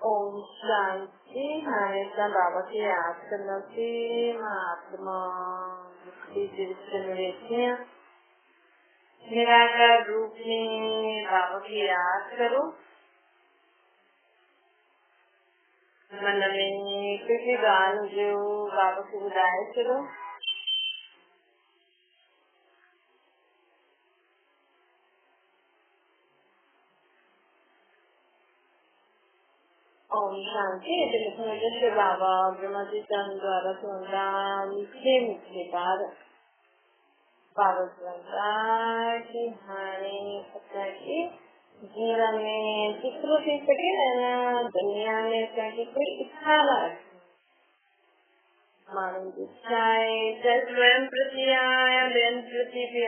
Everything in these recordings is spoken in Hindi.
ओम शांति। हमेशा बाबा की याद करना से महात्मा रहते निराकार रूप में बाबा की याद करो। मन में किसी गान जो बाबा को बुलाए करो। ओम शांति। जैसे बाबा ब्रह्मा जी चंद द्वारा सुनता मीठे मीठे बार बाबा की हानि की जीवन में जिक्र भी सके ना दुनिया में चाहे कोई इच्छा ना मानव इच्छाएं चाहे स्वयं प्रति या बहन प्रति भी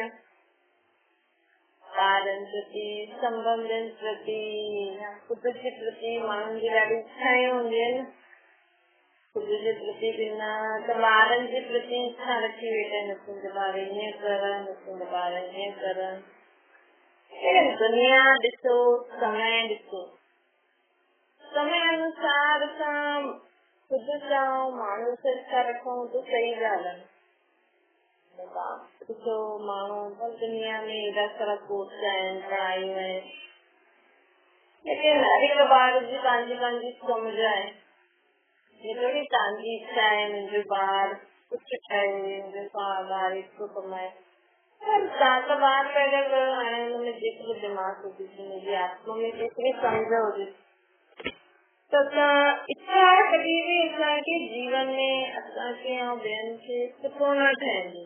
कारण प्रति संबंधन प्रति कुदरत प्रति मानव की ॾाढी इच्छाएं होंगी न। कुदरत प्रति बिना तो ॿारनि जे प्रति इच्छा रखी वेठा आहिनि मुंहिंजा ॿार ईअं करनि मुंहिंजा ॿार ईअं करनि। दुनिया ॾिसो समय ॾिसो समय अनुसार असां खुदि चाहूं माण्हू से इच्छा रखूं तो सही ॻाल्हि आहे। ॾिसो माण्हू दुनिया में एॾा सारा कोर्स आहिनि पढ़ायूं आहिनि लेकिन हर हिकु ॿार जी पंहिंजी पंहिंजी सम्झ आहे। ये थोड़ी तव्हांजी इच्छा आहे मुंहिंजो ॿार कुझु ठहे मुंहिंजो ॿार एतिरो कमाए। तव्हां त ॿार पैदा कयो हाणे हुनमें जेतिरो दिमाग़ हुजे मुंहिंजी आत्मा में जेतिरी सम्झ हुजे त तव्हां इच्छा कॾहिं बि असांखे जीवन में असांखे ऐं ॿियनि खे सुठो न ठहंदी।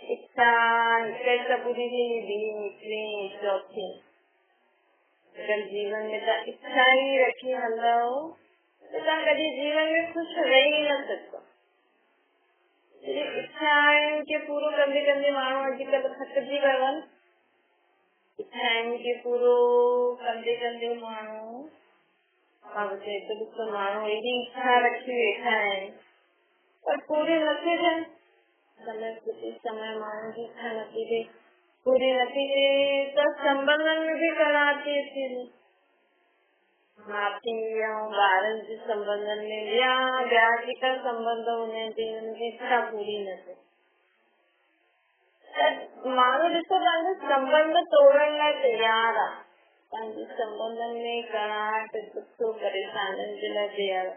इच्छा हिकु पूरी थी ॿी निकिरी चौथी अगर जीवन में तव्हां इच्छा ही रखी हलंदव तो तव्हां कॾहिं जीवन में ख़ुशि रही न सघंदव। इच्छाउनि खे पूरो कंदे कंदे माण्हू अॼुकल्ह थकिजी वियो आहे। इच्छाउनि खे पूरो कंदे कंदे माण्हू चए थो ॾिसो माण्हू एॾी इच्छा रखी वेठा आहिनि पर पूरी नथी थियनि। समय प्रति समय माण्हू जी इच्छा नथी थिए पूरी नथी थिए त संबंधन में बि कड़ाक थी अचे। माउ पीउ ऐं ॿारनि जे संबंधन में या ॿिया जेका संबंध हूंदा आहिनि उनजी इच्छा पूरी न थिए त माण्हू ॾिसो पंहिंजो संबंध तोड़ण लाइ तयार आहे। पंहिंजे संबंधन में कड़ाक गुस्सो परेशानियुनि जे लाइ तयार आहे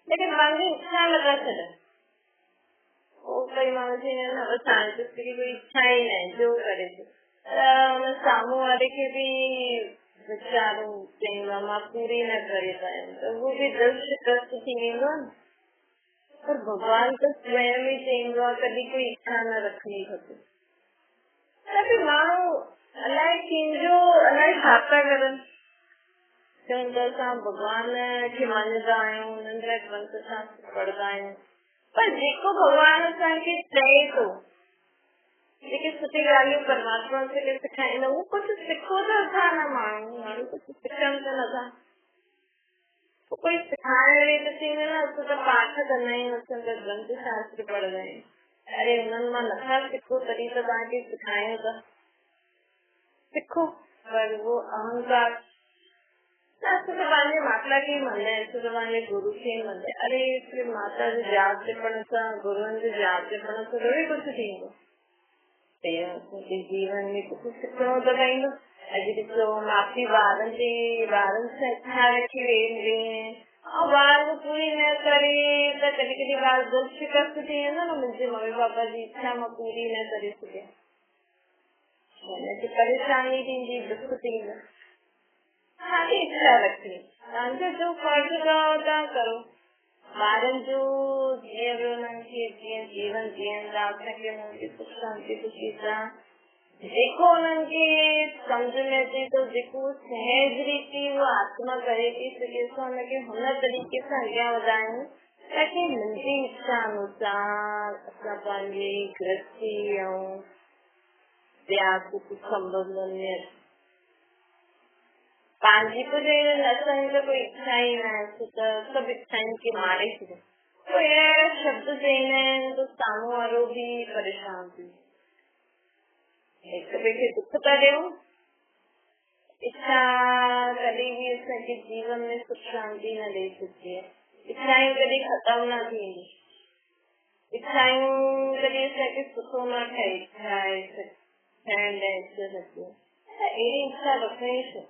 लेकिन पंहिंजी इच्छा लॻा छॾनि। कई माण्हू चवंदा आहिनि साइंटिस्ट की कोई इच्छा ही न आहे जो करे हुन साम्हूं वारे खे बि वीचारो चईंदो मां पूरी न करे पायमि त उहो बि दिलि शिकस्त थी वेंदो आहे। पर भॻवान त स्वयं ई चईंदो आहे कॾहिं कोई इच्छा न रखणी खपे। त माण्हू अलाए कंहिंजो अलाए छा था करनि चवनि था असां भॻवान खे मञंदा आहियूं उन्हनि जा ग्रंथ शास्त्र पढ़ंदा आहियूं पर जेको भॻवान असांखे चए थो जेके सुठी ॻाल्हियूं परमात्मा खे सिखाईंदा उहो कुझु सिखो त असां न माण्हू कुझु सिखनि त नथा। कोई सिखाइण वेठे त चईंदो न असां त पाठ कंदा आहियूं असां त ग्रंथ शास्त्र पढ़ंदा आहियूं। अरे हुननि मां नथा सिखो तॾहिं त तव्हांखे सिखायूं था सिखो पर उहो अहंकार असां त पंहिंजे माता खे मञंदा आहियूं असां त पंहिंजे गुरू खे ई मञंदा आहियूं। अरे सिर्फ़ु माता जो जाप जपण सां गुरूअनि जो जाप जपण सां थोरी कुझु थींदो। जीवन में कुझु सिखणो त पवंदो। अॼु ॾिसो माउ पीउ ॿारनि सां इच्छा रखी वेंदी ऐं ॿार पूरी न करे त कॾहिं कॾहिं ॿार दिलि शिकस्त थी वेंदो न मुंहिंजे मम्मी पापा जी इच्छा मां पूरी न करे सघिया हुनखे परेशानी थींदी दुख थींदो। तव्हांजी इच्छा रखणी तव्हांजो जो फर्ज़ कयो तव्हां करो। ॿारनि जो जीअं बि उन्हनि खे जीअं जीवन जीअनि था असांखे उन्हनि खे सुख शांती ख़ुशी सां जेको उन्हनि खे सम्झ में अचे थो जेको सहज रीति उहा आत्मा करे थी सघे असां हुनखे हुन तरीक़े सां अॻियां वधायूं ताकी मुंहिंजी इच्छा अनुसार असां पंहिंजी गृहस्थी ऐं ॿिया कुझु संबंधनि में पंहिंजी कुझु असांजी त कोई इच्छा ही न आहे त सभु इच्छाउनि खे मारे छॾियो। तो अहिड़ा शब्द चईंदा आहिनि त साम्हूं वारो बि परेशान थी हिक ॿिए खे दुख था ॾियूं इच्छा कभी भी असांखे जीवन में सुख शांति न दे सकती है। इच्छाएं कभी खत्म न थींदी, इच्छाएं कभी असांखे सुठो न ठाहे सघे। अहिड़ी इच्छा रखणी छो?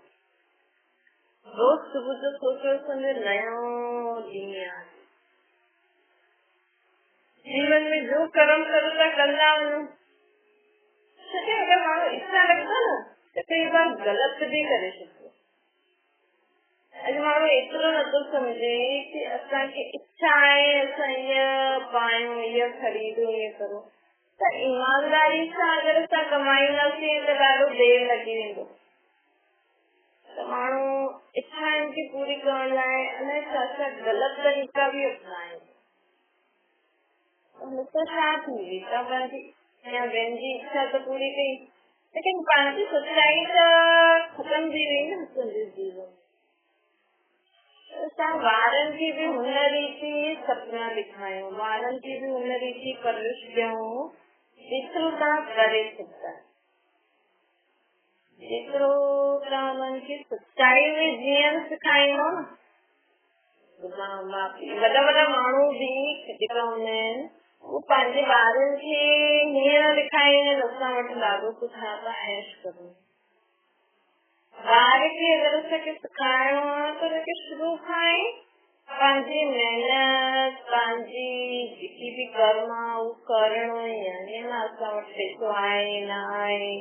रोज सुबुह जो सोचो समझो नयो ॾींहुं आहे, जीवन में जो कर्म करो था कंदा वञो। अगर माण्हू इच्छा रखंदो न त कई बार गलत भी करे सघंदो। अॼु माण्हू एतिरो नथो सम्झे कि असांखे इच्छा आहे असां ईअं पायूं, ईअं खरीदूं, ईअं करूं, त ईमानदारी सां अगरि असां कमाईंदासीं त ॾाढो देरि लॻी वेंदो। त माण्हू इच्छाउनि खे पूरी करण लाइ अलाए छा छा ग़लति तरीक़ा बि अपनाइनि। मूंसां छा थी वई, तव्हां पंहिंजी या ॿियनि जी इच्छा त पूरी कई, लेकिन पंहिंजी सच्चाई त ख़तम थी वई न तुंहिंजे जीवन। असां ॿारनि खे बि हुन रीति सपना ॾेखारियूं, ॿारनि खे बि हुन रीति परवरिश ॾियूं जेतिरो तव्हां करे सघंदा, जेतिरो तव्हां उन्हनि खे सच्चाई में जीअण सेखारींदो न। वॾा वॾा माण्हू बि जेका हूंदा आहिनि वो पंहिंजे ॿारनि खे हीअं ॾेखारींदा आहिनि असां वटि ॾाढो कुझु आहे, था ऐश करूं। ॿार खे अगरि असांखे सेखारिणो आहे त हुनखे शुरू खां ई पंहिंजी महिनत, पंहिंजी जेकी बि कर्म आहे उहो करणो ई आहे। न असां वटि पैसो आहे न आहे,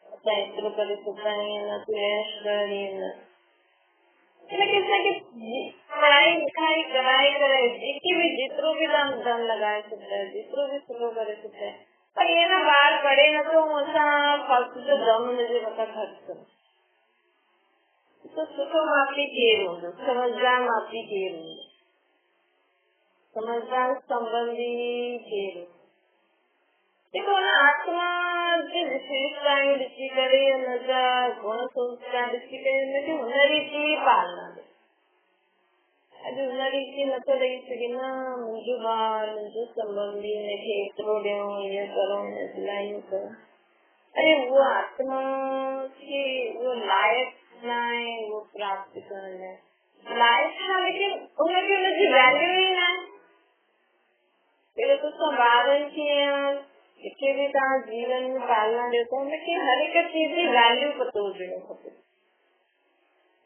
असां एतिरो करे सघंदा आहियूं, न तूं ऐश करणी न। इनखे असांखे पढ़ाई लिखाई कराए कराए जेकी बि जेतिरो बि तव्हां धन लॻाए सघंदा आहियो, जेतिरो बि सुठो करे सघंदा आहियो, पर ईअं न ॿार पढ़े नथो असां फालतू जो दम हुनजे मथां ख़र्च करूं। तो सुठो माउ पीउ केरु हूंदो, समझदार माउ पीउ केरु हूंदो, समझदार संबंधी केरु हूंदो, जेको हुन आत्मा जी विशेषताऊं ॾिसी करे, हुनजा गुण संस्कार ॾिसी करे हुनखे हुन रीति पालना ॾे। अॼु हुन रीति नथो ॾेई सघे, न मुंहिंजो ॿार, मुंहिंजो संबंधी, हिनखे एतिरो ॾियूं, ईअं करूं, हिन लाइ ईअं करूं। अरे वो आत्मा खे वो लायक न आहे वो प्राप्त करण लाइ, लायक छा, लेकिन उनखे हुनजी वैल्यू ई न आहे। पहिरियों त असां ॿारनि खे जेके बि तव्हां जीवन में पालना ॾियो था हुनखे हर हिक चीज जी वैल्यू पतो हुजणो खपे।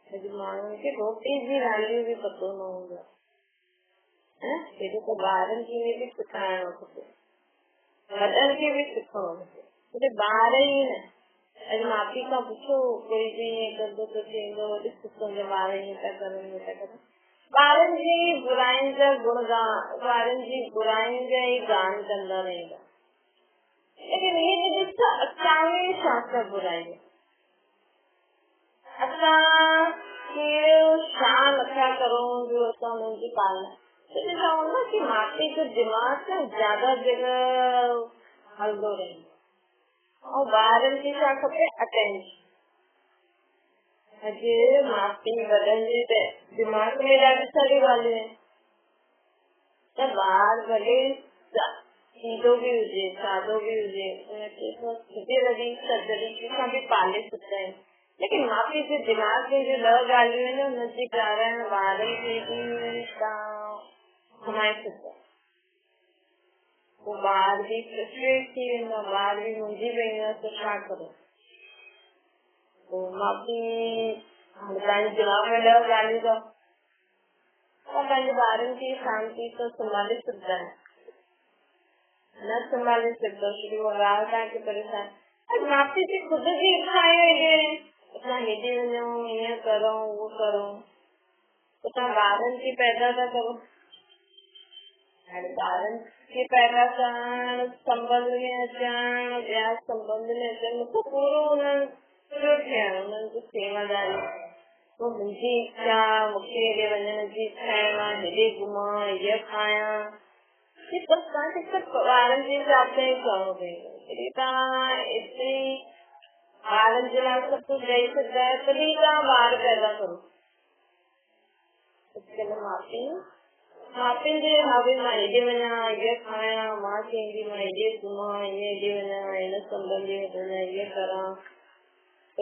अॼु माण्हुनि खे रोटी जी वैल्यू बि पतो न हूंदो आहे। पहिरियों त ॿारनि खे बि सेखारिणो खपे, वॾनि खे बि सिखणो खपे, ॿार ई न। अॼु माउ पीउ खां पुछो, कोई बि ईअं कंदो त चईंदो ॾिस तुंहिंजा ॿार ईअं था करनि, ईअं था करनि। ॿारनि जी बुराइनि जा गुणगान, ॿारनि जी बुराइनि जा ई गान कंदा रहंदा, लेकिन ये ॾिस त असांखे छा छा बुराई, असां कहिड़ो छा नथा करूं जो असां हुननि जी पालना। त ॾिसूं न कि माउ पीउ जो दिमाग़ न ज्यादा जगह हलंदो रहंदो और ॿारनि खे छा खपे, अटेंशन। अॼु माउ पीउ वॾनि जे दिमाग़ में ॾाढी सारी ॻाल्हियूं आहिनि, त ॿार भले सीधो बि हुजे, सादो बि हुजे, उनखे सिधे वॾी तरीक़े सां बि पाले सघंदा आहिनि, लेकिन माउ पीउ जे दिमाग़ में जो 10 ॻाल्हियूं आहिनि हुनजे कारण ॿारनि खे बि तव्हां घुमाए सघंदा। वो ॿार बि फ्रस्ट्रेट थी वेंदो, ॿार बि मुंझी वेंदो, त छा करो। माउ पीउ तव्हांजे दिमाग़ में 10 ॻाल्हियूं अथव, तव्हां पंहिंजे ॿारनि खे शांति सां संभाले सघंदा आहियो, न संभाले सघंदो शुरू में ॻाल्हि तव्हांखे परेशान। माउ पीउ जी ख़ुदि जी इच्छाऊं हेॾे, असां हेॾे वञूं, हीअं करूं, उहो करूं, त तव्हां ॿारनि खे पैदा था करो। हाणे ॿारनि खे पैदा करण, संबंध में अचण, ॿिया संबंध में अचण, मूंखे पूरो उन्हनि जो थियणु, उन्हनि जी सेवादारी, पोइ मुंहिंजी इच्छा, मूंखे हेॾे वञण जी इच्छा आहे, मां हेॾे घुमां, हीअ खायां, ये बसि तव्हांखे सिर्फ़ु ॿारनि जे हिसाब सां ई करिणो पवंदो। जॾहिं तव्हां एतिरी ॿारनि जे लाइ सभु कुझु ॾेई सघंदा आहियो तॾहिं तव्हां ॿार पैदा करो। माउ पीउ जे हावे मां हेॾे वञा, हीअ खायां, मां चईंदी मां हेॾे घुमां, हेॾे वञा, हिन संबंधी में वञा, हीअ करां, त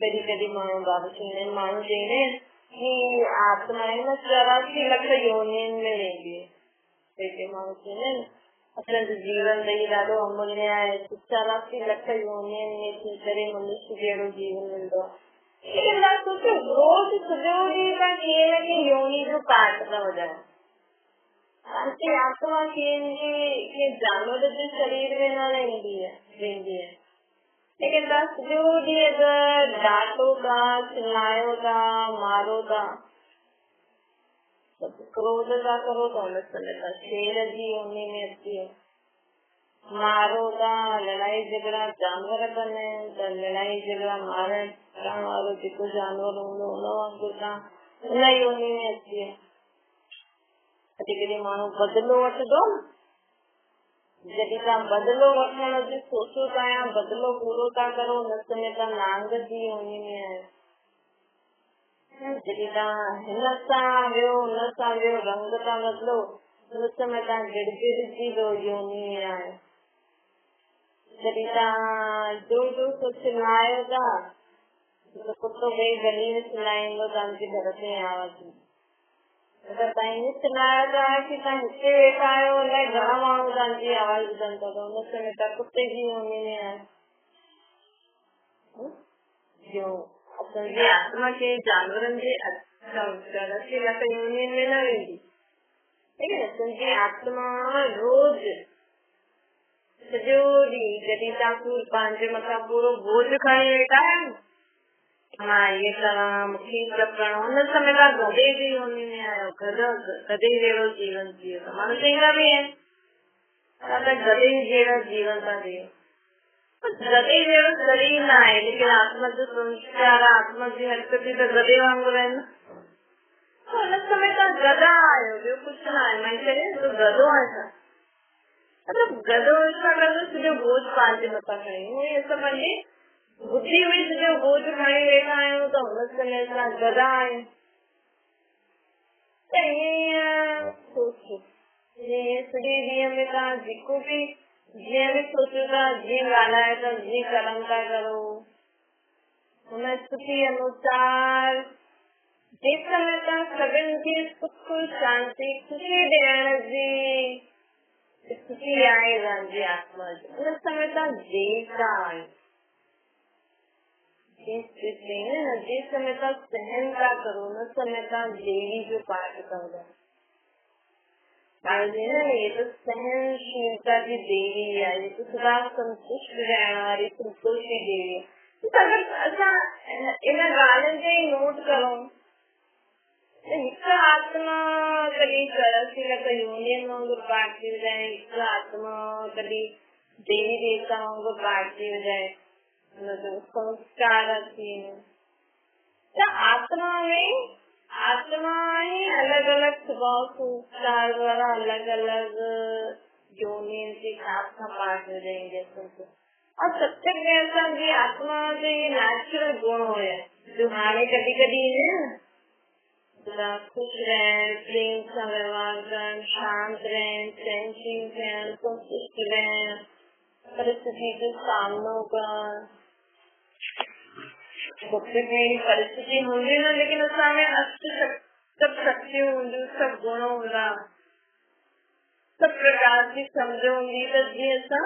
कॾहिं कॾहिं माण्हू बाबा चवंदा आहिनि, माण्हू चवंदा आहिनि की आत्मा आहे न 84 लख योनियुनि में वेंदी आहे। जेके माण्हू चवंदा आहिनि असांजो जीवन ॾेई ॾाढो अमूल्य आहे, 84 लख योनियुनि में थी करे मनुष्य जहिड़ो जीवन मिलंदो आहे। लेकिन तव्हां सोचो रोज़ सॼो ॾींहुं तव्हां कीअं न कीअं योनी जो पाठ था वॼायो। तव्हांजी आत्मा कीअं जानवर जे शरीर में न वेंदी आहे, लेकिन तव्हां सॼो ॾींहुं अगरि डांटो था, चिल्लायो था, मारो था, क्रोध था करो त हुन समय तव्हां शेर जी योनी में अची वियो। मारो था, लड़ाई झगड़ा जानवर कंदा आहिनि त लड़ाई झगड़ा मारण करण वारो जेको जानवर हूंदो हुन वांगुरु तव्हां हुन योनी में अची वियो। कॾहिं कॾहिं माण्हू बदिलो वठंदो, जॾहिं तव्हां बदिलो वठण जी सोचो था या बदिलो पूरो था करो हुन समय तव्हां नांग जी योनी में आहियो। जॾहिं तव्हां हिन सां वियो हुन सां वियो रंग था बदिलो हुन समय तव्हां गिड़गिड़ जी योनी में आहियो। जॾहिं तव्हां जोर जोर सां चिल्लायो था त कुतो वेही गली में चिल्लाईंदो तव्हांजे घर ते आवाज़। अगरि तव्हां ईअं चिल्लायो था की तव्हां हिते वेठा आहियो अलाए घणा माण्हू तव्हांजी आवाज़ ॿुधनि था त हुन समय तव्हां कुते जी योनी में आहियो। असांजी आत्मा खे जानवरनि जे 84 लख योनियुनि में न वेंदी, लेकिन असांजी आत्मा रोज़ सॼो ॾींहुं जॾहिं तव्हां पंहिंजे मथां पूरो बोझ खणी वेठा आहियो, मां इहे कयां मूंखे सभु करणो, हुन समय तव्हां गधे जी योनी में आहियो। गधे जहिड़ो जीवन जियो। माण्हू चवंदा बि आहिनि तव्हां गधे जहिड़ो जीवन था जियो। गधे जहिड़ो शरीर न आहे, लेकिन आत्मा जो संस्कार आत्मा जी हरकती त गधे वांगुरु आहिनि। हुन समय तव्हां गधा आहियो, ॿियो कुझु न आहे। मां चयो तूं गधो आहे छा? मतिलबु गधो छा कंदो, सॼो बोझ पंहिंजे मथां खणी। उहे असां पंहिंजी बुद्धि में सॼो बोझ खणी वेठा आहियूं त हुन समय असां गधा आहियूं। त ईअं सोचो, ईअं सॼे ॾींहं में तव्हां जेको बि जीअं बि सोचो था, जीअं ॻाल्हायो था, जीअं कर्म था करो, हुन स्थिति अनुसार जेस समय तव्हां सभिनि खे सुख शांति ख़ुशी ॾियण जी स्थिति आहे तव्हांजी आत्मा जी, उन समय तव्हां देवता आहियो। जिस समय तव्हां सहन था करो उन समय तव्हां देवी जो पाठ कंदा। ये तो सहनशीलता की देवी है, ये तो सदा संतुष्ट रहने वाली संतोषी देवी है। अगर असा इन ॻाल्हियुनि खे नोट करूं त हिकु आत्मा कॾहिं 84 लख योनियुनि वांगुरु पाठ थी वञे, हिकु आत्मा कॾहिं देवी देवता वांगुरु पाठ थी वञे, हुनजो संस्कार अची वञे। त आत्मा में आत्मा ही अलग अलग स्वभाव संस्कार द्वारा अलग अलग योनियों के हिसाब से पाठ हो जाएंगे। और सत्य में जी आत्मा जो ये नेचुरल गुण हो जो हमारे कभी कभी खुश रहें, प्रेम से व्यवहार करें, शांत रहें, सहनशील रहें, संतुष्ट रहें, परिस्थिति के सामना कर परिस्थिति होंगी ना, लेकिन उसमें सब शक्ति होंगी, सब गुण होगा, सब प्रकार की समझ होंगी। तो जी ऐसा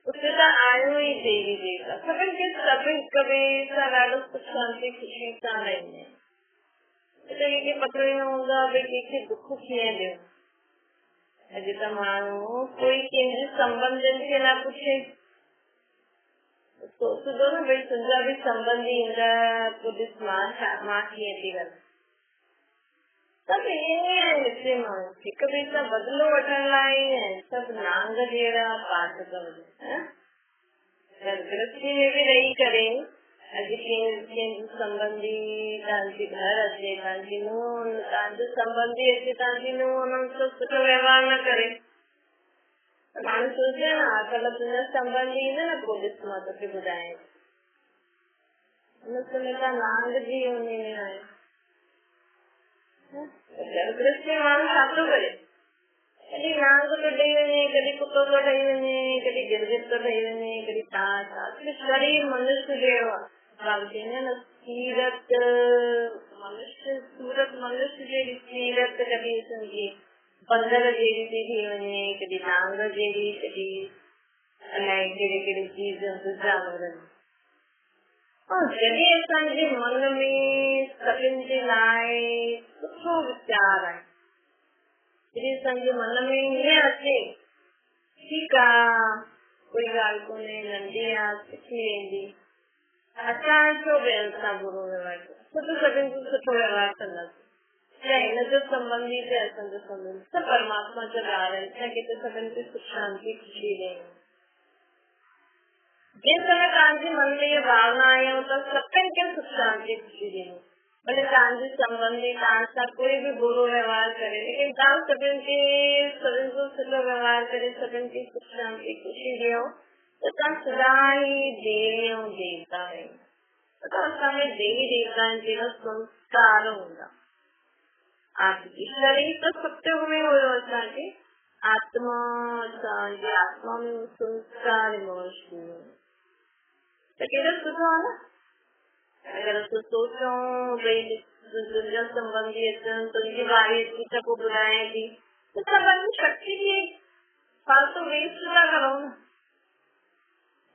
उससे तो आयो ही देवी देवता सभी के सभी कभी सारा सुख शांति खुशी सा नहीं है। तो ये पता ही ना होगा बेटी के दुख किए दे अभी तो मानो कोई केंद्र संबंधन के ना पूछे तो दोनों भाई सुंदर भी संबंधी पुलिस माँ की है सब ये मानो कभी सब बदलो वठन लाई है सब नांग जेड़ा पाठ कर दृष्टि में भी रही करे अॼु केंद्र संबंधी तव्हांजी घर अचे तव्हांजी नूंहं तव्हांजो संबंधी अचे तव्हांजी नूंहं हुननि सां सुठो व्यवहार न करे माण्हू सोचे न कल्ह तुंहिंजा संबंधी ईंदा न पुलिस मां तोखे ॿुधाए हुन समय तव्हां नांग जी हुन में आहियो। दृष्टि माण्हू छा थो करे कॾहिं नांग थो ॾेई वञे कॾहिं कुतो थो ठही वञे कॾहिं गिरगिट थो ठही वञे कॾहिं शरीर मनुष्य जहिड़ो आहे सीरत मनुष्य सूरत मनुष्य जेडी सीरत कभी समझी बंदर जेडी थी वने कभी नांग जेडी कभी अलाइ केड़े चीज जानवर और जॾहिं असांजे मन में सभिनि जे लाइ सुठो वीचार आहे, जॾहिं असांजे मन में हीअं अचे ठीकु आहे कोई ॻाल्हि कोन्हे नंढी आहे सिखी वेंदी, असां छो ॿियनि सां बुरो व्यवहार कयूं, छो त सभिनि सां सुठो व्यवहार कंदासीं या हिन जो संबंधी ते असांजो संबंध सभु परमात्मा जा ॿार आहिनि, असांखे त सभिनि खे सुख शांती ख़ुशी ॾियणी। जिस समय तव्हांजे मन में ये भावना आयो त सभिनि खे सुख शांती ख़ुशी ॾियणी, भले तव्हांजे संबंधी तव्हां सां कोई बि बुरो व्यवहार करे, लेकिन तव्हां सभिनि सां सुठो व्यवहार करे सभिनि खे सुख शांती ख़ुशी ॾियो त तव्हां सदा ई देवी ऐं देवता आहियो। त असांजे देवी देवता आहिनि जहिड़ा संस्कार हूंदा, आपकी शरीर त सत्य में हुयो असांखे आत्मा, असांजी आत्मा में संस्कार इमोशन त केॾो सुठो आहे न। अगरि असां सोचूं भई तुंहिंजा संबंधी अचनि तुंहिंजी वारी अची त पोइ ॿुधाए थी त संबंधी शक्ति बि फालतू वेस्ट था करूं न।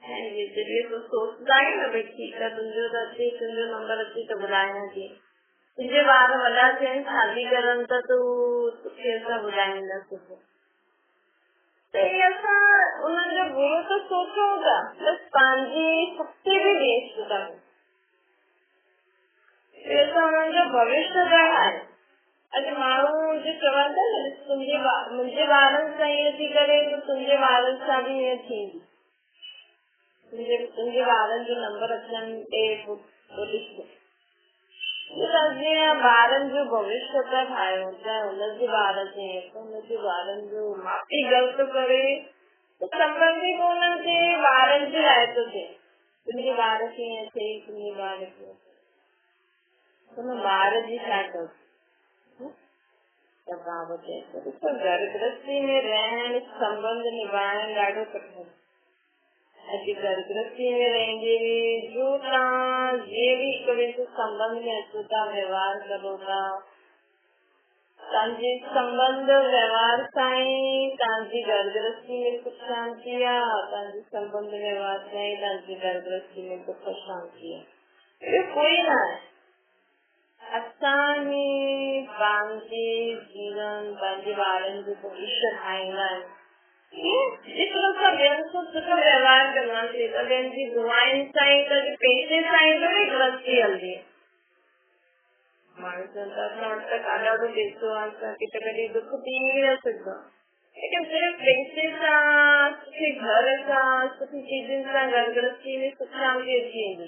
ऐं जॾहिं तूं सोचंदा आहियूं न भई ठीकु आहे तुंहिंजो त अचे तुंहिंजो नंबर अचे त ॿुधायां थी, तुंहिंजे ॿार वॾा थियनि शादी करनि त तोखे असां ॿुधाईंदासीं त असां उनजो बुरो त सोचूं था प्लस पंहिंजी शक्ति बि वेस्ट था कयूं, असां उन्हनि जो भविष्य आहे। अॼु माण्हू जो चवनि था न मुंहिंजे ॿारनि सां ईअं थी करे त तुंहिंजे ॿारनि सां बि ईअं थींदी, तुंहिंजे ॿारनि जो नंबर अचनि जीअं ॿारनि जो भविष्य था ठाहियूं चाहे हुनजे ॿार थिए हुनजे ॿारनि जो माउ पीउ ग़लति करे त संबंधी हुननि जे ॿारनि जे लाइ थो थिए, तुंहिंजे ॿार कीअं थिए तुंहिंजे ॿार कीअं हुन ॿार जी छा कयो घर गृहस्थी में रहण संबंध निभाइण ॾाढो कठिन। अॼु घर गृहस्थी में रहंदे जो तव्हां जे बि हिक ॿिए जे संबंध में अचो था व्यवहार करो था, तव्हांजे संबंध व्यवहार सां ई तव्हांजी घर गृहस्थी में सुख शांती आहे, तव्हांजे संबंध व्यवहार सां ई तव्हांजी घर गृहस्थी में दुख शांती आहे। इहो कोई न आहे। असांजे पंहिंजे जीवन पंहिंजे ॿारनि जो भविष्य ठाहींदा आहिनि, जेतिरो असां ॿियनि सां सुठो व्यवहार कंदासीं त ॿियनि जी दुआनि सां ई त पैसे सां ई थोरी गृहस्थी हलंदी आहे। माण्हू चवनि था असां वटि त ॾाढो पैसो आहे असांखे त कॾहिं दुख थी न सघंदो, लेकिन सिर्फ़ु पैसे सां सुठे घर सां सुठी चीजुनि सां घर गृहस्थी में सुख शांती अची वेंदी।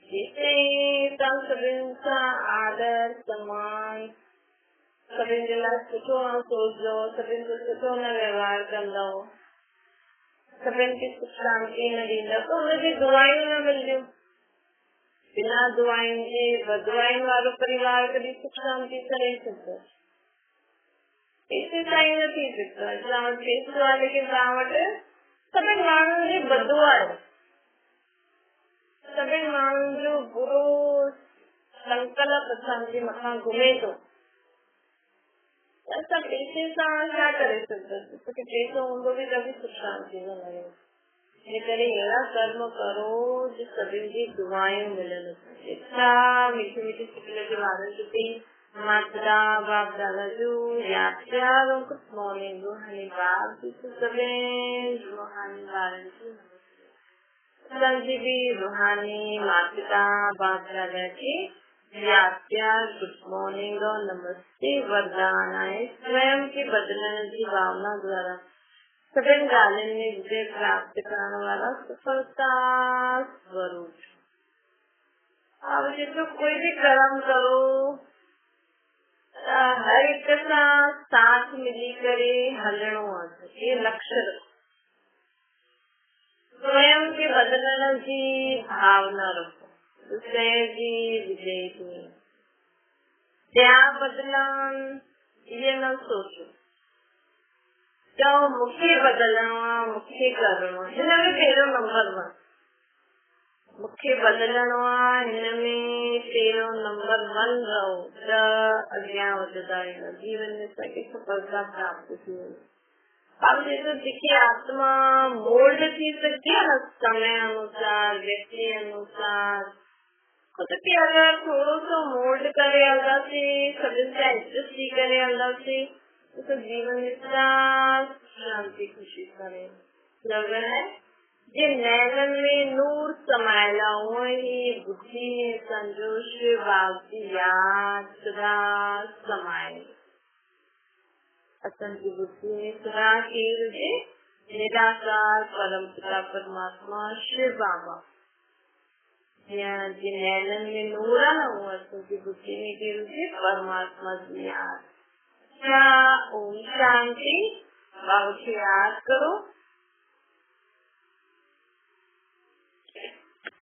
जेसिताईं तव्हां सभिनि सां आदर सम्मान सभिनि जे लाइ सुठो न सोचंदो, सभिनि खे सुठो न व्यवहार कंदो, सभिनि खे सुख शांती न ॾींदो त हुनजी दुआयूं न मिलंदियूं। बिना दुआयुनि जे बदुआयुनि वारो परिवार कॾहिं सुख शांती सां रही सघंदो, पैसे सां ई न थी सघंदो। तव्हां वटि पैसो आहे लेकिन तव्हां वटि सभिनि माण्हुनि जी बदुआ आहे, सभिनि माण्हुनि जो बुरो संकल्प असांजे मथां घुमे थो, असां पैसे सां छा करे सघंदासीं, छोकी पैसो हूंदो बि त बि सुख शांती न रहे। इन करे अहिड़ा कर्म करो जो सभिनि जी दुआयूं मिलनि। छा मीठी मीठी सिकल जे ॿारनि जो बि माता बाप दादा जो यादि प्यार ऐं गुड मॉर्निंग रूहानी बाप जी सभिनि रूहानी ॿारनि जी असांजी बि रूहानी माता बाप दादा जी यादि प्यार गुड मॉर्निंग और नमस्ते वरदान आहे स्वयं के बदलण जी भावना द्वारा सभिनि ॻाल्हियुनि में विजय प्राप्त करण वारा सफलता स्वरूप। अब जेको कोई भी कर्म करो हर एक सां साथ मिली करे हलणो आहे, ये लक्ष्य रखो। स्वयं के बदलण जी भावना रखो, दूसरे जी विजय की क्या बदलन ये न सोचो मूंखे बदलणो आहे मूंखे करणो आहे, हिन में पहिरियों नंबर 1 मूंखे बदिलणो आहे, हिनमें तेरो नंबर 1 रहो त अॻियां वधंदा वेंदा, जीवन में असांखे सफलता प्राप्त थी वेंदी। अब जैसे देखिए आत्मा मोल्ड थी सकती है ना, समय अनुसार, व्यक्ति अनुसार। खुद के अगर थोड़ो सो मोल्ड करे हलंदासीं, सभिनि सां एडजस्ट थी करे हलंदासीं तो जीवन में शांति खुशी करे लग है। जिन नैनन में नूर समायला हुआ ही बुद्धि में संजोश बाकी याद सदा समाये। असांजी बुद्धि में सदा केर हुजे निराकार परम पिता परमात्मा शिव बाबा। जिन नैनन में नूर है ना, वो असांजी बुद्धि में केर हुजे परमात्मा जी याद। ओम शांति। बाबा की याद करो।